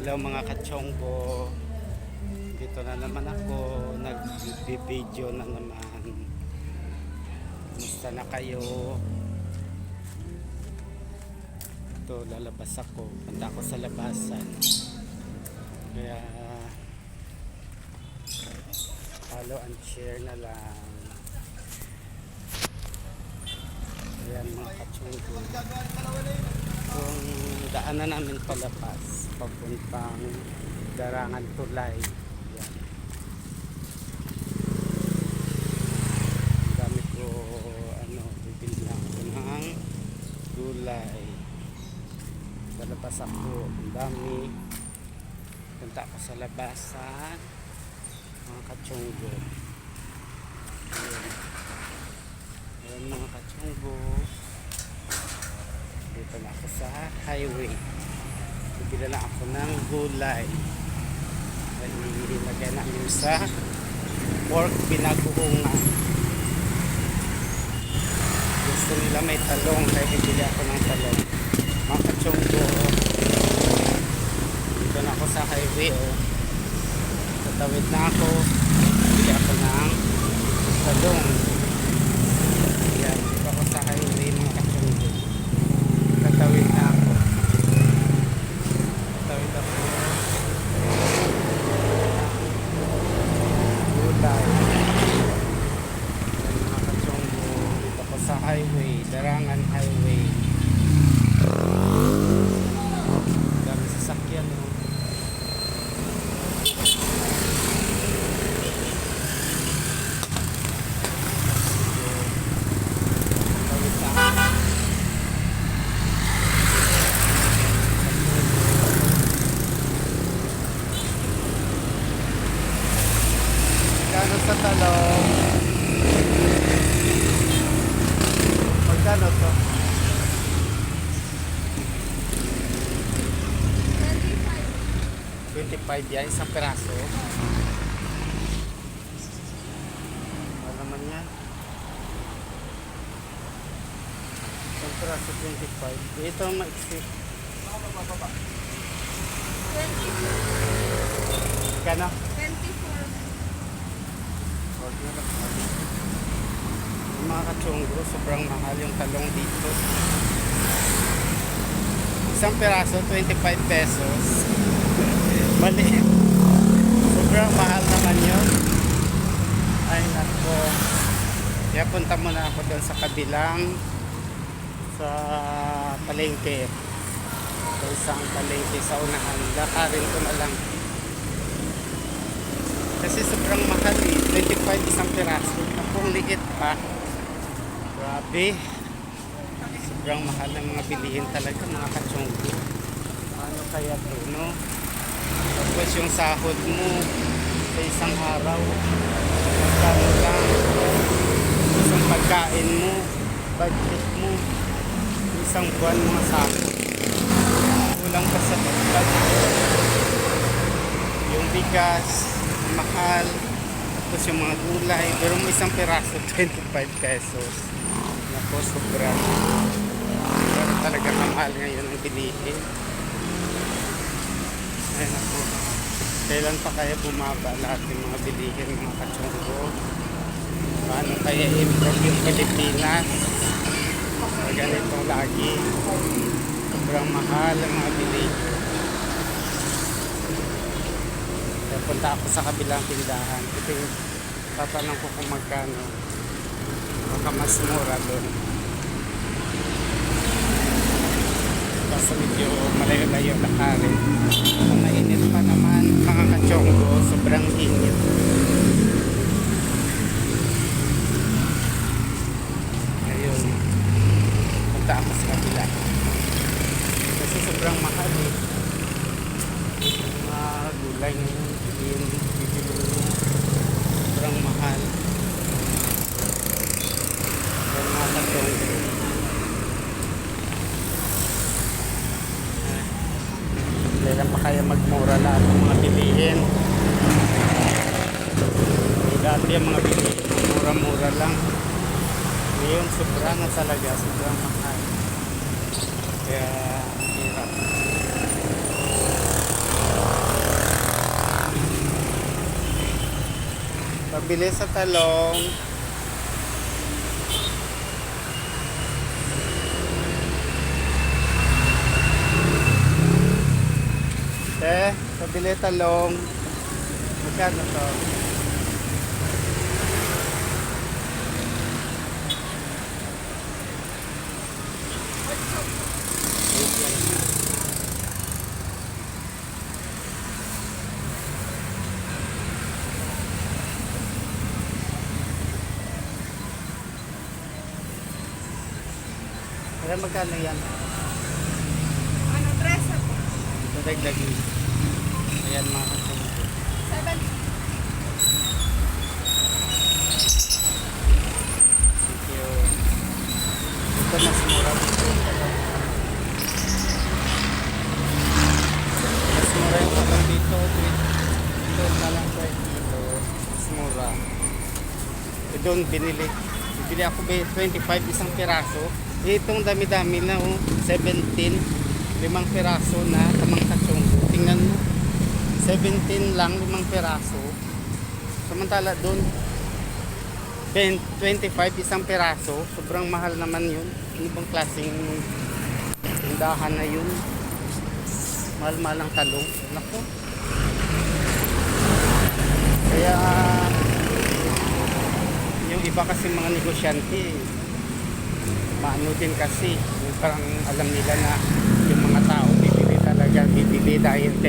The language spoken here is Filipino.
Hello mga kachonggo, dito na naman ako, nag-video na naman. Kumusta na kayo? Ito, lalabas ako, punta ako sa labasan. Kaya follow and share na lang. Ayan mga kachonggo, kung daanan namin palapas papuntang Darangan Tulay. Yan. Dami ko bibili lang ako ng gulay. Lalabas ako, ang dami. Punta ako sa labasan mga kachonggo. Ayan mga kachonggo, dito na ako sa highway. Bibili lang ako ng gulay. Ilagay namin sa pork binagoongan. Gusto nila may talong, kaya bibili ako ng talong. Mga kachonggo, dito na ako sa highway. Tatawid na ako, bibili ako ng talong. Yan, dito ako sa highway mga kachonggo. Tatawid na ako. Tatawid ako. Gulay. Yan mga kachonggo. Dito ako sa highway. Darangan Highway. Dami sasakyan. Magkano sa talong? Magkano to? 25 yan, isang peraso. Ano naman yan? Isang peraso 25. Ito ang maiksi. Kano? 24. Yung mga kachonggo, sobrang mahal yung talong dito. Isang peraso 25 pesos. Mali. Sobrang mahal naman yun. Ay nako. Kaya punta muna ako doon sa kabilang sa palengke. Sa isang palengke sa unahan. Lakarin ko na lang. Kasi sobrang mahal eh. 25 isang peraso. Napong liit pa. Grabe. Sobrang mahal ng mga bilihin talaga mga kachonggo. Ano kaya to, no? Tapos yung sahod mo sa isang araw, magkano lang. Isang pagkain mo, budget mo, isang buwan mga sahod. Kulang pa sa budget. Yung bigas, mahal. Tapos yung mga gulay, pero may isang piraso 25 pesos. Napo, sobra. Pero talaga kamahal ngayon ang bilihin. Ay naku, kailan pa kaya bumaba lahat ng mga bilihin mga kachonggo? Paano kaya improve yung Pilipinas? Ganito lagi, sobrang mahal ang mga bilihin. Kaya punta ako sa kabilang tindahan. Ito yung tatanong ko kung magkano. Baka mas mura doon. Basta medyo malayo-layo lakarin. Kung mainit pa naman mga kachonggo, sobrang init. Ngayon, punta ako sa kabila. Kasi sobrang mahal eh. Mga gulay ngayon, bibili mo. Sobrang mahal. Kaya mga kachonggo, kailan pa kaya magmura lahat ng mga bilihin. Dati ang mga bilihin mura-mura lang, ngayon sobra na talaga, sobrang mahal. Kaya hirap. Pabili sa talong. Pabili talong. Magkano to? Kaya magkano yan? Ano, dress ako? Ito dagdagi. Ayan mga kasama. 7. Thank you. Ito mas mura dito. Mas mura yung talong dito. Ito talang 20 kilo. Mas mura. Ito doon binili. Bibili ako 25 isang piraso. Itong dami-dami na 17. 5 piraso na tamang katsong. Tingnan mo. 17 lang 5 piraso. Samantala doon 25 isang piraso. Sobrang mahal naman yun. Ano bang klaseng tindahan na yun? Mahal-mahal ang talong. Naku. Kaya yung iba kasi mga negosyante maano din kasi yung parang alam nila na yung mga tao bibili talaga, bibili dahil kay